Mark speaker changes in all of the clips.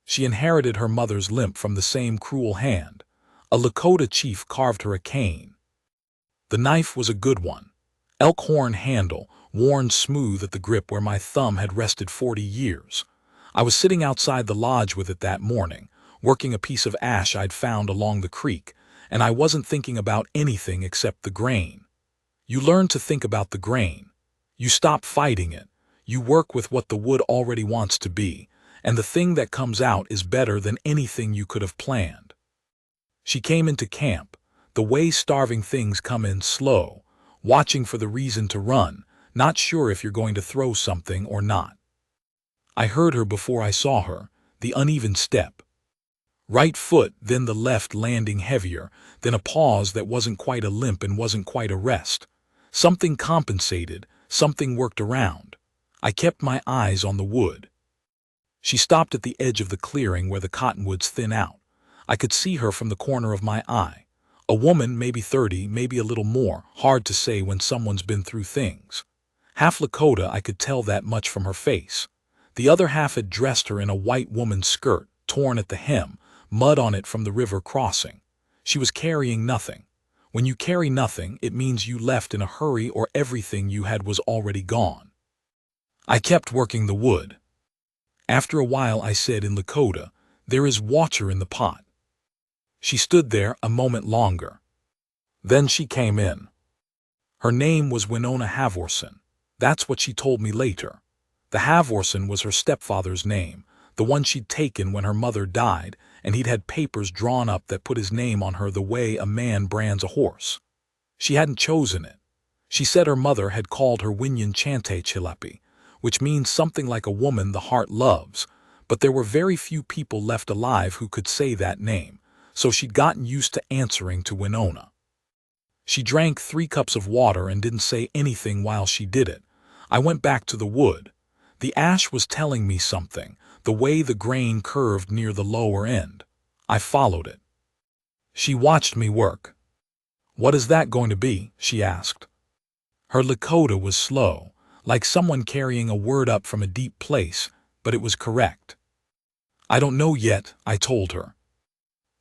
Speaker 1: She inherited her mother's limp from the same cruel hand. A Lakota chief carved her a cane. The knife was a good one. Elk horn handle, worn smooth at the grip where my thumb had rested 40 years. I was sitting outside the lodge with it that morning, working a piece of ash I'd found along the creek, and I wasn't thinking about anything except the grain. You learn to think about the grain. You stop fighting it. You work with what the wood already wants to be, and the thing that comes out is better than anything you could have planned. She came into camp, the way starving things come in slow, watching for the reason to run, not sure if you're going to throw something or not. I heard her before I saw her, the uneven step. Right foot, then the left landing heavier, then a pause that wasn't quite a limp and wasn't quite a rest. Something compensated, something worked around. I kept my eyes on the wood. She stopped at the edge of the clearing where the cottonwoods thin out. I could see her from the corner of my eye. A woman, maybe 30, maybe a little more, hard to say when someone's been through things. Half Lakota, I could tell that much from her face. The other half had dressed her in a white woman's skirt, torn at the hem, mud on it from the river crossing. She was carrying nothing. When you carry nothing, it means you left in a hurry or everything you had was already gone. I kept working the wood. After a while I said in Lakota, "There is water in the pot." She stood there a moment longer. Then she came in. Her name was Winona Havorson. That's what she told me later. The Havorson was her stepfather's name, the one she'd taken when her mother died, and he'd had papers drawn up that put his name on her the way a man brands a horse. She hadn't chosen it. She said her mother had called her Winyan Chante Chilepi, which means something like a woman the heart loves, but there were very few people left alive who could say that name, so she'd gotten used to answering to Winona. She drank 3 cups of water and didn't say anything while she did it. I went back to the wood. The ash was telling me something, the way the grain curved near the lower end. I followed it. She watched me work. "What is that going to be?" she asked. Her Lakota was slow, like someone carrying a word up from a deep place, but it was correct. "I don't know yet," I told her.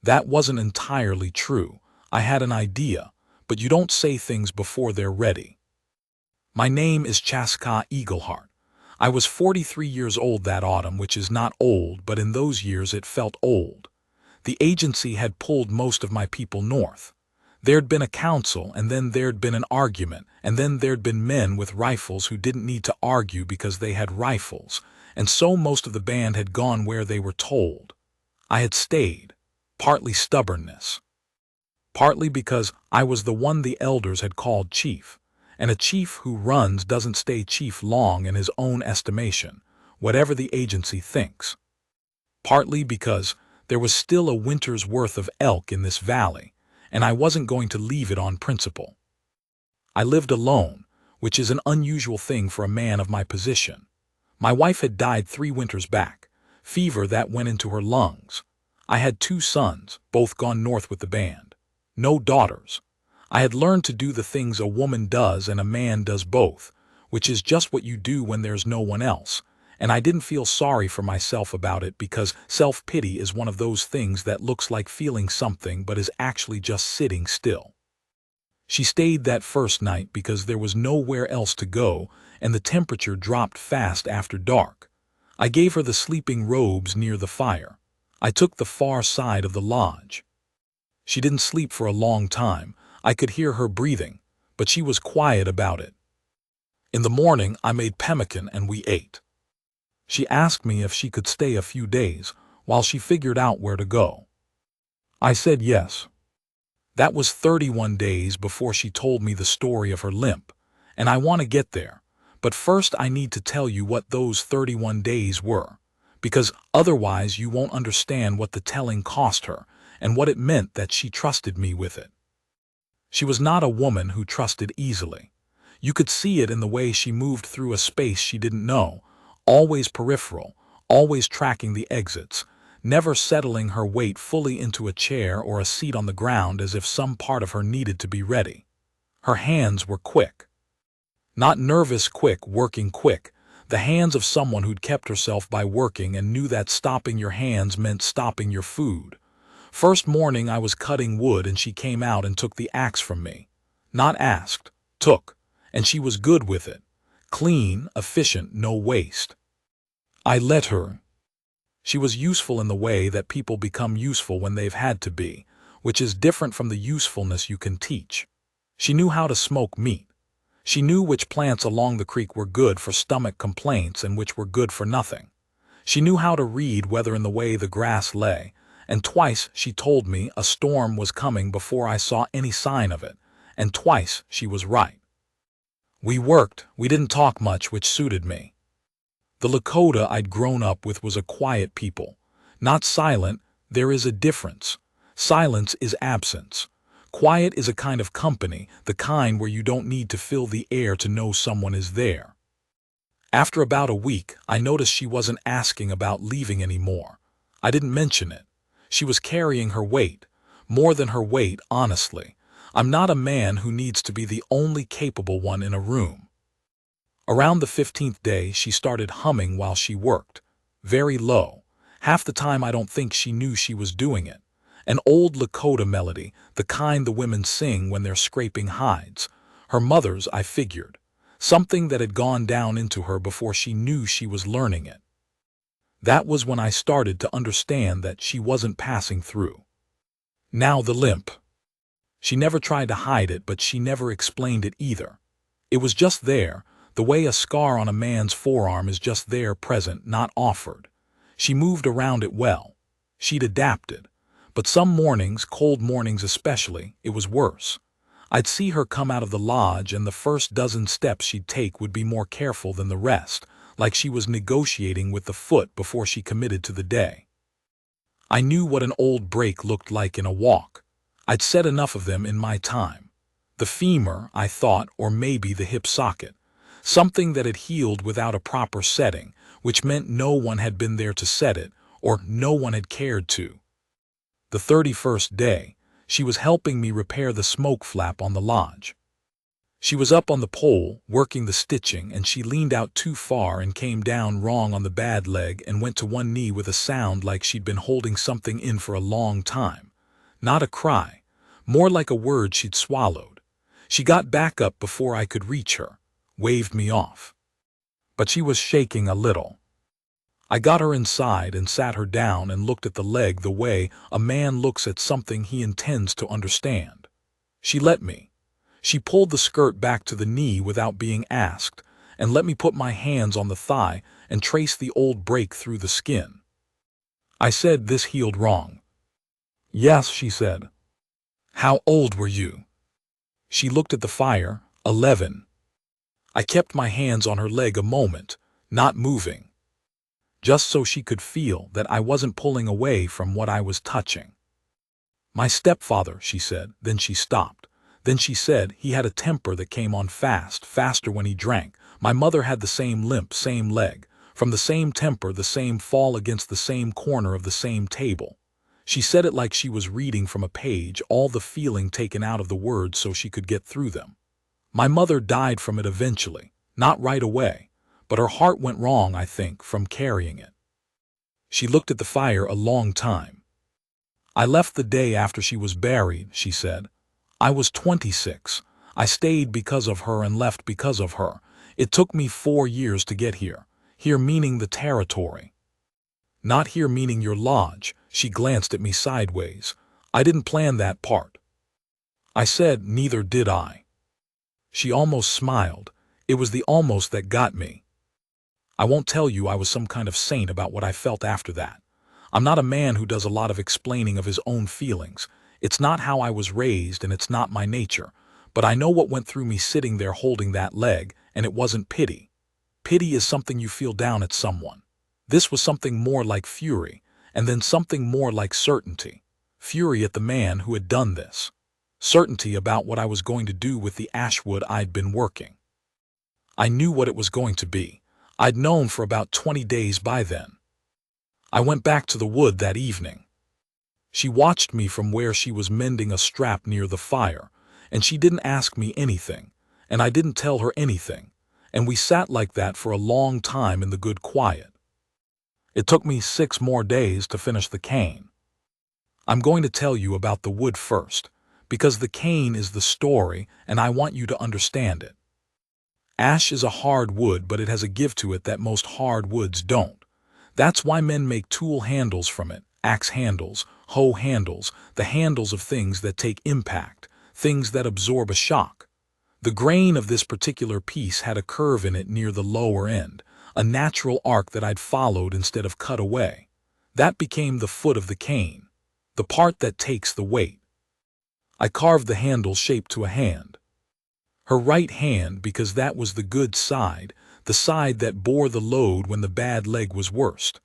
Speaker 1: That wasn't entirely true. I had an idea, but you don't say things before they're ready. My name is Chaska Eagleheart. I was 43 years old that autumn, which is not old, but in those years it felt old. The agency had pulled most of my people north. There'd been a council, and then there'd been an argument, and then there'd been men with rifles who didn't need to argue because they had rifles, and so most of the band had gone where they were told. I had stayed, partly stubbornness, partly because I was the one the elders had called chief, and a chief who runs doesn't stay chief long in his own estimation, whatever the agency thinks, partly because there was still a winter's worth of elk in this valley, and I wasn't going to leave it on principle. I lived alone, which is an unusual thing for a man of my position. My wife had died 3 winters back, fever that went into her lungs. I had 2 sons, both gone north with the band. No daughters. I had learned to do the things a woman does and a man does both, which is just what you do when there's no one else, and I didn't feel sorry for myself about it because self-pity is one of those things that looks like feeling something but is actually just sitting still. She stayed that first night because there was nowhere else to go, and the temperature dropped fast after dark. I gave her the sleeping robes near the fire. I took the far side of the lodge. She didn't sleep for a long time. I could hear her breathing, but she was quiet about it. In the morning, I made pemmican and we ate. She asked me if she could stay a few days while she figured out where to go. I said yes. That was 31 days before she told me the story of her limp, and I want to get there, but first I need to tell you what those 31 days were, because otherwise you won't understand what the telling cost her and what it meant that she trusted me with it. She was not a woman who trusted easily. You could see it in the way she moved through a space she didn't know, always peripheral, always tracking the exits, never settling her weight fully into a chair or a seat on the ground as if some part of her needed to be ready. Her hands were quick. Not nervous quick, working quick, the hands of someone who'd kept herself by working and knew that stopping your hands meant stopping your food. First morning I was cutting wood and she came out and took the axe from me. Not asked, took, and she was good with it. Clean, efficient, no waste. I let her. She was useful in the way that people become useful when they've had to be, which is different from the usefulness you can teach. She knew how to smoke meat. She knew which plants along the creek were good for stomach complaints and which were good for nothing. She knew how to read weather in the way the grass lay, and twice she told me a storm was coming before I saw any sign of it, and twice she was right. We worked, we didn't talk much, which suited me. The Lakota I'd grown up with was a quiet people. Not silent, there is a difference. Silence is absence. Quiet is a kind of company, the kind where you don't need to fill the air to know someone is there. After about a week, I noticed she wasn't asking about leaving anymore. I didn't mention it. She was carrying her weight. More than her weight, honestly. I'm not a man who needs to be the only capable one in a room. Around the 15th day, she started humming while she worked. Very low. Half the time I don't think she knew she was doing it. An old Lakota melody, the kind the women sing when they're scraping hides. Her mother's, I figured. Something that had gone down into her before she knew she was learning it. That was when I started to understand that she wasn't passing through. Now the limp. She never tried to hide it, but she never explained it either. It was just there, the way a scar on a man's forearm is just there, present, not offered. She moved around it well. She'd adapted. But some mornings, cold mornings especially, it was worse. I'd see her come out of the lodge and the first dozen steps she'd take would be more careful than the rest, like she was negotiating with the foot before she committed to the day. I knew what an old break looked like in a walk. I'd said enough of them in my time. The femur, I thought, or maybe the hip socket. Something that had healed without a proper setting, which meant no one had been there to set it, or no one had cared to. The 31st day, she was helping me repair the smoke flap on the lodge. She was up on the pole, working the stitching, and she leaned out too far and came down wrong on the bad leg and went to one knee with a sound like she'd been holding something in for a long time. Not a cry, more like a word she'd swallowed. She got back up before I could reach her, waved me off. But she was shaking a little. I got her inside and sat her down and looked at the leg the way a man looks at something he intends to understand. She let me. She pulled the skirt back to the knee without being asked, and let me put my hands on the thigh and trace the old break through the skin. I said this healed wrong. Yes, she said. How old were you? She looked at the fire. 11. I kept my hands on her leg a moment, not moving. Just so she could feel that I wasn't pulling away from what I was touching. My stepfather, she said, then she stopped. Then she said he had a temper that came on fast, faster when he drank. My mother had the same limp, same leg, from the same temper, the same fall against the same corner of the same table. She said it like she was reading from a page, all the feeling taken out of the words so she could get through them. My mother died from it eventually, not right away. But her heart went wrong, I think, from carrying it. She looked at the fire a long time. I left the day after she was buried, she said. I was 26. I stayed because of her and left because of her. It took me 4 years to get here. Here meaning the territory. Not here meaning your lodge. She glanced at me sideways. I didn't plan that part. I said, neither did I. She almost smiled. It was the almost that got me. I won't tell you I was some kind of saint about what I felt after that. I'm not a man who does a lot of explaining of his own feelings. It's not how I was raised and it's not my nature. But I know what went through me sitting there holding that leg, and it wasn't pity. Pity is something you feel down at someone. This was something more like fury, and then something more like certainty. Fury at the man who had done this. Certainty about what I was going to do with the ashwood I'd been working. I knew what it was going to be. I'd known for about 20 days by then. I went back to the wood that evening. She watched me from where she was mending a strap near the fire, and she didn't ask me anything, and I didn't tell her anything, and we sat like that for a long time in the good quiet. It took me 6 more days to finish the cane. I'm going to tell you about the wood first, because the cane is the story and I want you to understand it. Ash is a hard wood, but it has a give to it that most hard woods don't. That's why men make tool handles from it, axe handles, hoe handles, the handles of things that take impact, things that absorb a shock. The grain of this particular piece had a curve in it near the lower end, a natural arc that I'd followed instead of cut away. That became the foot of the cane, the part that takes the weight. I carved the handle shaped to a hand. Her right hand, because that was the good side, the side that bore the load when the bad leg was worst.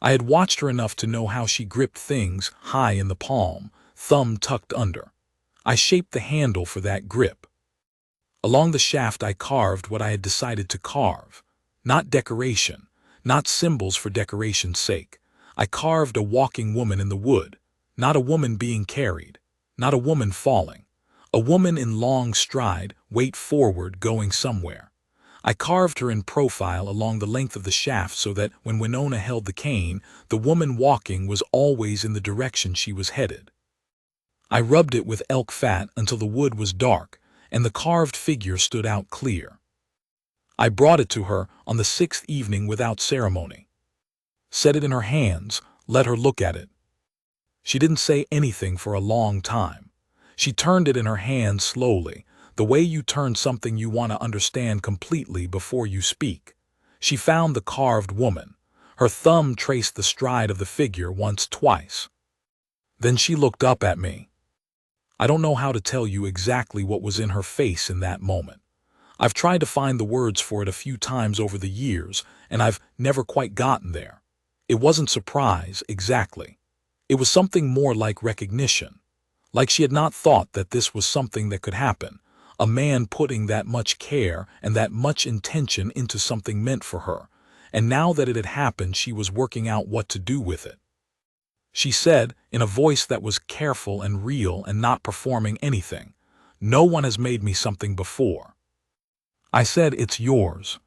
Speaker 1: I had watched her enough to know how she gripped things high in the palm, thumb tucked under. I shaped the handle for that grip. Along the shaft I carved what I had decided to carve. Not decoration, not symbols for decoration's sake. I carved a walking woman in the wood, not a woman being carried, not a woman falling. A woman in long stride, weight forward, going somewhere. I carved her in profile along the length of the shaft so that when Winona held the cane, the woman walking was always in the direction she was headed. I rubbed it with elk fat until the wood was dark and the carved figure stood out clear. I brought it to her on the 6th evening without ceremony. Set it in her hands, let her look at it. She didn't say anything for a long time. She turned it in her hands slowly, the way you turn something you want to understand completely before you speak. She found the carved woman. Her thumb traced the stride of the figure once, twice. Then she looked up at me. I don't know how to tell you exactly what was in her face in that moment. I've tried to find the words for it a few times over the years, and I've never quite gotten there. It wasn't surprise, exactly. It was something more like recognition. Like she had not thought that this was something that could happen, a man putting that much care and that much intention into something meant for her, and now that it had happened she was working out what to do with it. She said, in a voice that was careful and real and not performing anything, "No one has made me something before." I said, "It's yours."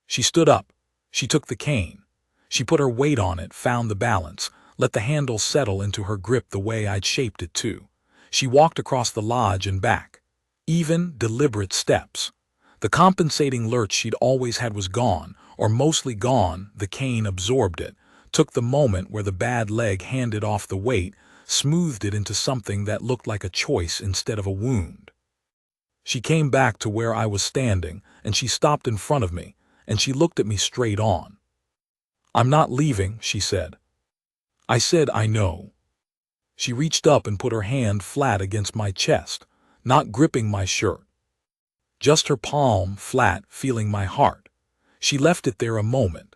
Speaker 1: She stood up. She took the cane. She put her weight on it, found the balance, let the handle settle into her grip the way I'd shaped it to. She walked across the lodge and back. Even, deliberate steps. The compensating lurch she'd always had was gone, or mostly gone. The cane absorbed it, took the moment where the bad leg handed off the weight, smoothed it into something that looked like a choice instead of a wound. She came back to where I was standing, and she stopped in front of me, and she looked at me straight on. "I'm not leaving," she said. I said, "I know." She reached up and put her hand flat against my chest, not gripping my shirt. Just her palm, flat, feeling my heart. She left it there a moment.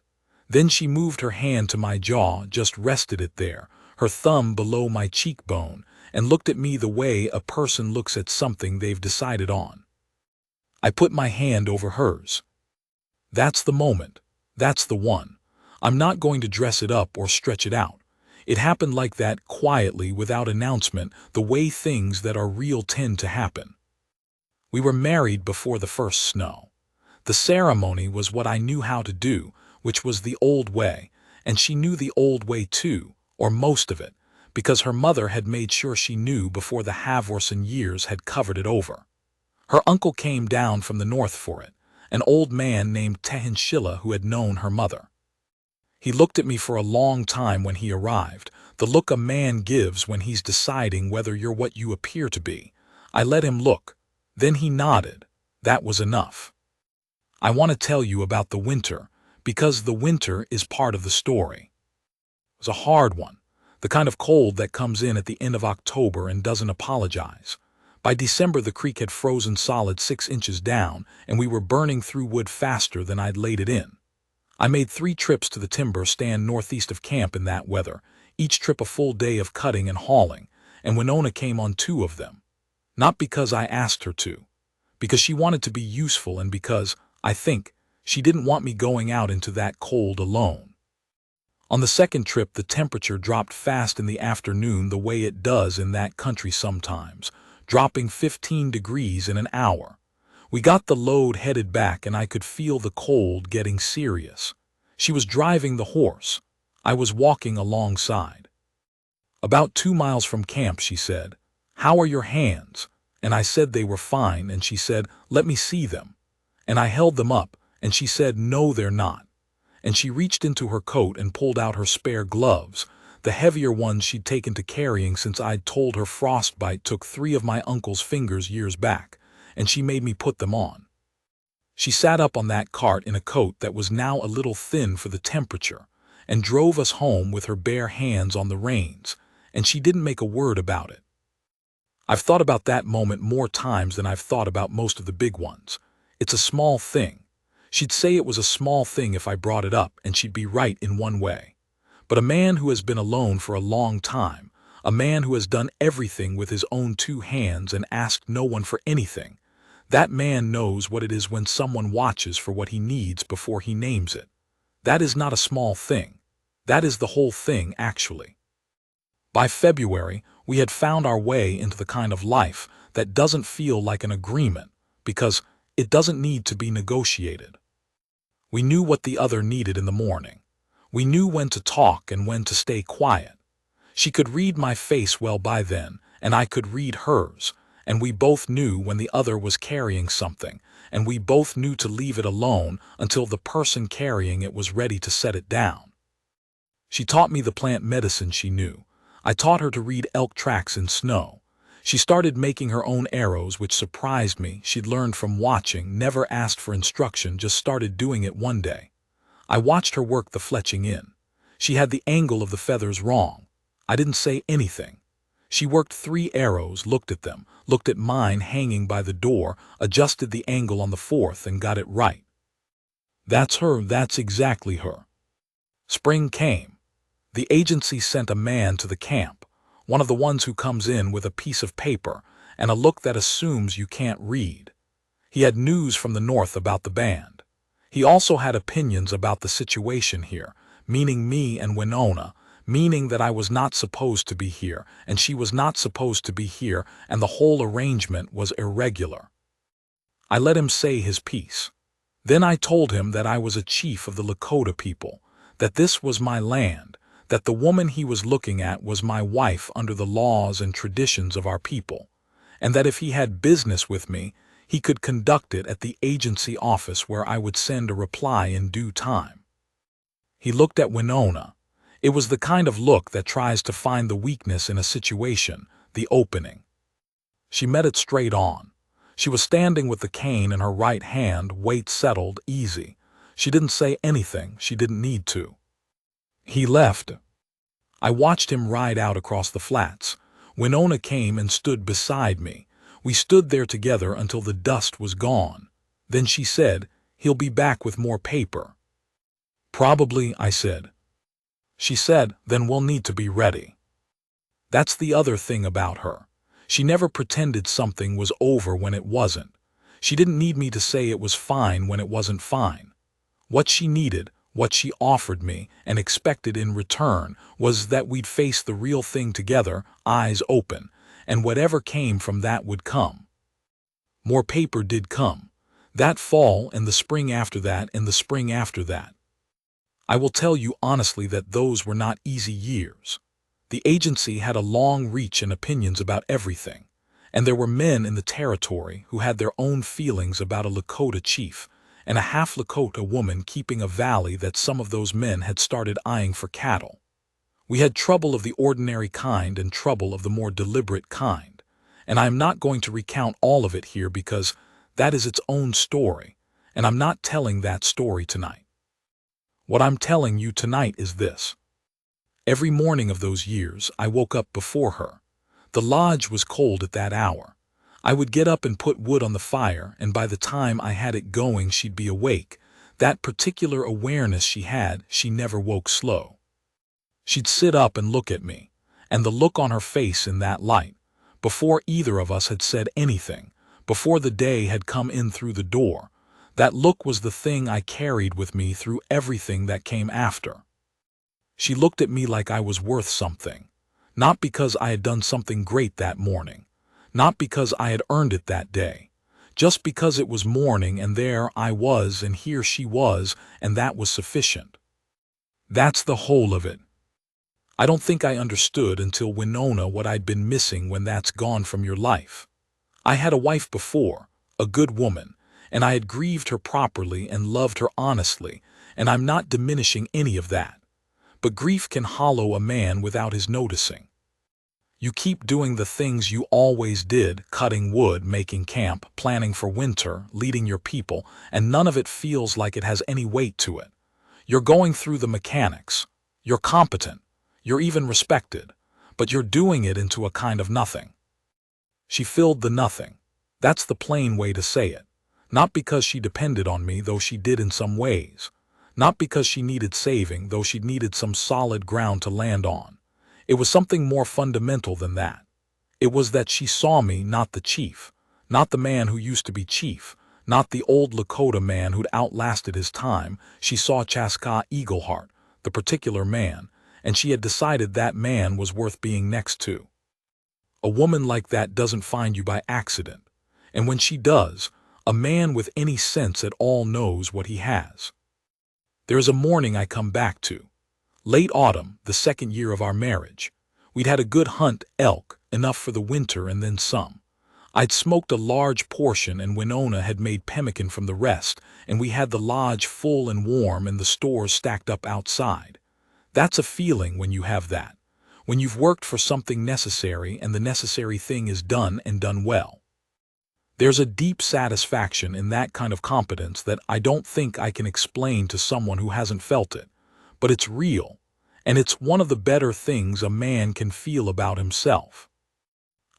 Speaker 1: Then she moved her hand to my jaw, just rested it there, her thumb below my cheekbone, and looked at me the way a person looks at something they've decided on. I put my hand over hers. That's the moment. That's the one. I'm not going to dress it up or stretch it out. It happened like that, quietly, without announcement, the way things that are real tend to happen. We were married before the first snow. The ceremony was what I knew how to do, which was the old way, and she knew the old way too, or most of it, because her mother had made sure she knew before the Havorson years had covered it over. Her uncle came down from the north for it, an old man named Tehinshilla who had known her mother. He looked at me for a long time when he arrived, the look a man gives when he's deciding whether you're what you appear to be. I let him look. Then he nodded. That was enough. I want to tell you about the winter, because the winter is part of the story. It was a hard one, the kind of cold that comes in at the end of October and doesn't apologize. By December the creek had frozen solid 6 inches down, and we were burning through wood faster than I'd laid it in. I made 3 trips to the timber stand northeast of camp in that weather, each trip a full day of cutting and hauling, and Winona came on 2 of them. Not because I asked her to, because she wanted to be useful and because, I think, she didn't want me going out into that cold alone. On the 2nd trip the temperature dropped fast in the afternoon the way it does in that country sometimes, dropping 15 degrees in an hour. We got the load headed back and I could feel the cold getting serious. She was driving the horse. I was walking alongside. "About 2 miles from camp," she said. "How are your hands?" And I said they were fine, and she said, "Let me see them." And I held them up, and she said, "No, they're not." And she reached into her coat and pulled out her spare gloves, the heavier ones she'd taken to carrying since I'd told her frostbite took 3 of my uncle's fingers years back, and she made me put them on. She sat up on that cart in a coat that was now a little thin for the temperature, and drove us home with her bare hands on the reins, and she didn't make a word about it. I've thought about that moment more times than I've thought about most of the big ones. It's a small thing. She'd say it was a small thing if I brought it up, and she'd be right in one way. But a man who has been alone for a long time, a man who has done everything with his own 2 hands and asked no one for anything, that man knows what it is when someone watches for what he needs before he names it. That is not a small thing. That is the whole thing, actually. By February, we had found our way into the kind of life that doesn't feel like an agreement, because it doesn't need to be negotiated. We knew what the other needed in the morning. We knew when to talk and when to stay quiet. She could read my face well by then, and I could read hers, and we both knew when the other was carrying something, and we both knew to leave it alone until the person carrying it was ready to set it down. She taught me the plant medicine she knew. I taught her to read elk tracks in snow. She started making her own arrows, which surprised me. She'd learned from watching, never asked for instruction, just started doing it one day. I watched her work the fletching in. She had the angle of the feathers wrong. I didn't say anything. She worked 3 arrows, looked at them, looked at mine hanging by the door, adjusted the angle on the 4th, and got it right. That's her, that's exactly her. Spring came. The agency sent a man to the camp, one of the ones who comes in with a piece of paper and a look that assumes you can't read. He had news from the north about the band. He also had opinions about the situation here, meaning me and Winona, meaning that I was not supposed to be here, and she was not supposed to be here, and the whole arrangement was irregular. I let him say his piece. Then I told him that I was a chief of the Lakota people, that this was my land, that the woman he was looking at was my wife under the laws and traditions of our people, and that if he had business with me, he could conduct it at the agency office where I would send a reply in due time. He looked at Winona. It was the kind of look that tries to find the weakness in a situation, the opening. She met it straight on. She was standing with the cane in her right hand, weight settled, easy. She didn't say anything, she didn't need to. He left. I watched him ride out across the flats. Winona came and stood beside me. We stood there together until the dust was gone. Then she said, "He'll be back with more paper." "Probably," I said. She said, "Then we'll need to be ready." That's the other thing about her. She never pretended something was over when it wasn't. She didn't need me to say it was fine when it wasn't fine. What she needed, what she offered me and expected in return, was that we'd face the real thing together, eyes open, and whatever came from that would come. More paper did come. That fall and the spring after that and the spring after that. I will tell you honestly that those were not easy years. The agency had a long reach and opinions about everything, and there were men in the territory who had their own feelings about a Lakota chief, and a half Lakota woman keeping a valley that some of those men had started eyeing for cattle. We had trouble of the ordinary kind and trouble of the more deliberate kind, and I am not going to recount all of it here because that is its own story, and I'm not telling that story tonight. What I'm telling you tonight is this. Every morning of those years, I woke up before her. The lodge was cold at that hour. I would get up and put wood on the fire, and by the time I had it going, she'd be awake. That particular awareness she had, she never woke slow. She'd sit up and look at me, and the look on her face in that light, before either of us had said anything, before the day had come in through the door, that look was the thing I carried with me through everything that came after. She looked at me like I was worth something, not because I had done something great that morning, not because I had earned it that day, just because it was morning and there I was and here she was, and that was sufficient. That's the whole of it. I don't think I understood until Winona what I'd been missing when that's gone from your life. I had a wife before, a good woman, and I had grieved her properly and loved her honestly, and I'm not diminishing any of that. But grief can hollow a man without his noticing. You keep doing the things you always did, cutting wood, making camp, planning for winter, leading your people, and none of it feels like it has any weight to it. You're going through the mechanics. You're competent. You're even respected. But you're doing it into a kind of nothing. She filled the nothing. That's the plain way to say it. Not because she depended on me, though she did in some ways. Not because she needed saving, though she needed some solid ground to land on. It was something more fundamental than that. It was that she saw me not the chief, not the man who used to be chief, not the old Lakota man who'd outlasted his time. She saw Chaska Eagleheart, the particular man, and she had decided that man was worth being next to. A woman like that doesn't find you by accident, and when she does, a man with any sense at all knows what he has. There is a morning I come back to. Late autumn, the second year of our marriage. We'd had a good hunt elk, enough for the winter and then some. I'd smoked a large portion and Winona had made pemmican from the rest, and we had the lodge full and warm and the stores stacked up outside. That's a feeling when you have that, when you've worked for something necessary and the necessary thing is done and done well. There's a deep satisfaction in that kind of competence that I don't think I can explain to someone who hasn't felt it. But it's real, and it's one of the better things a man can feel about himself.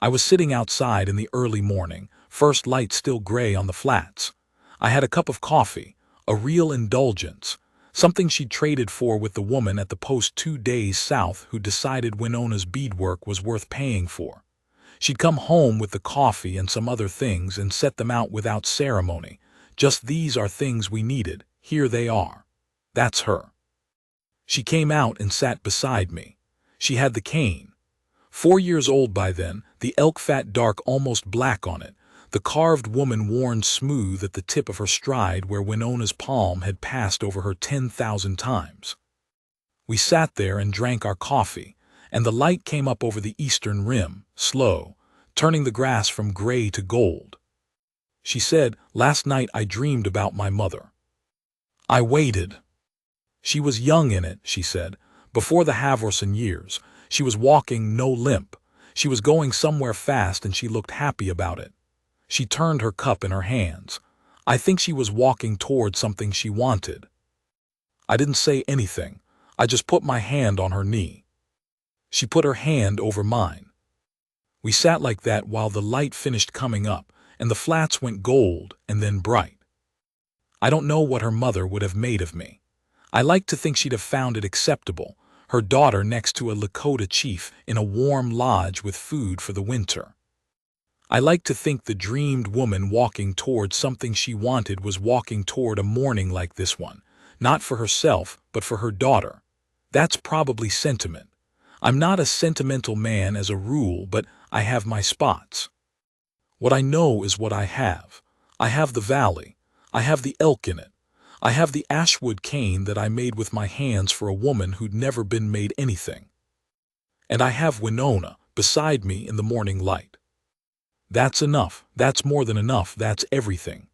Speaker 1: I was sitting outside in the early morning, first light still gray on the flats. I had a cup of coffee, a real indulgence, something she'd traded for with the woman at the post 2 days south who decided Winona's beadwork was worth paying for. She'd come home with the coffee and some other things and set them out without ceremony. Just these are things we needed, here they are. That's her. She came out and sat beside me. She had the cane. 4 years old by then, the elk fat dark almost black on it, the carved woman worn smooth at the tip of her stride where Winona's palm had passed over her 10,000 times. We sat there and drank our coffee, and the light came up over the eastern rim, slow, turning the grass from gray to gold. She said, "Last night I dreamed about my mother." I waited. She was young in it, she said, before the Havorson years. She was walking no limp. She was going somewhere fast and she looked happy about it. She turned her cup in her hands. I think she was walking toward something she wanted. I didn't say anything. I just put my hand on her knee. She put her hand over mine. We sat like that while the light finished coming up and the flats went gold and then bright. I don't know what her mother would have made of me. I like to think she'd have found it acceptable, her daughter next to a Lakota chief in a warm lodge with food for the winter. I like to think the dreamed woman walking toward something she wanted was walking toward a morning like this one, not for herself, but for her daughter. That's probably sentiment. I'm not a sentimental man as a rule, but I have my spots. What I know is what I have. I have the valley. I have the elk in it. I have the ashwood cane that I made with my hands for a woman who'd never been made anything. And I have Winona beside me in the morning light. That's enough. That's more than enough. That's everything.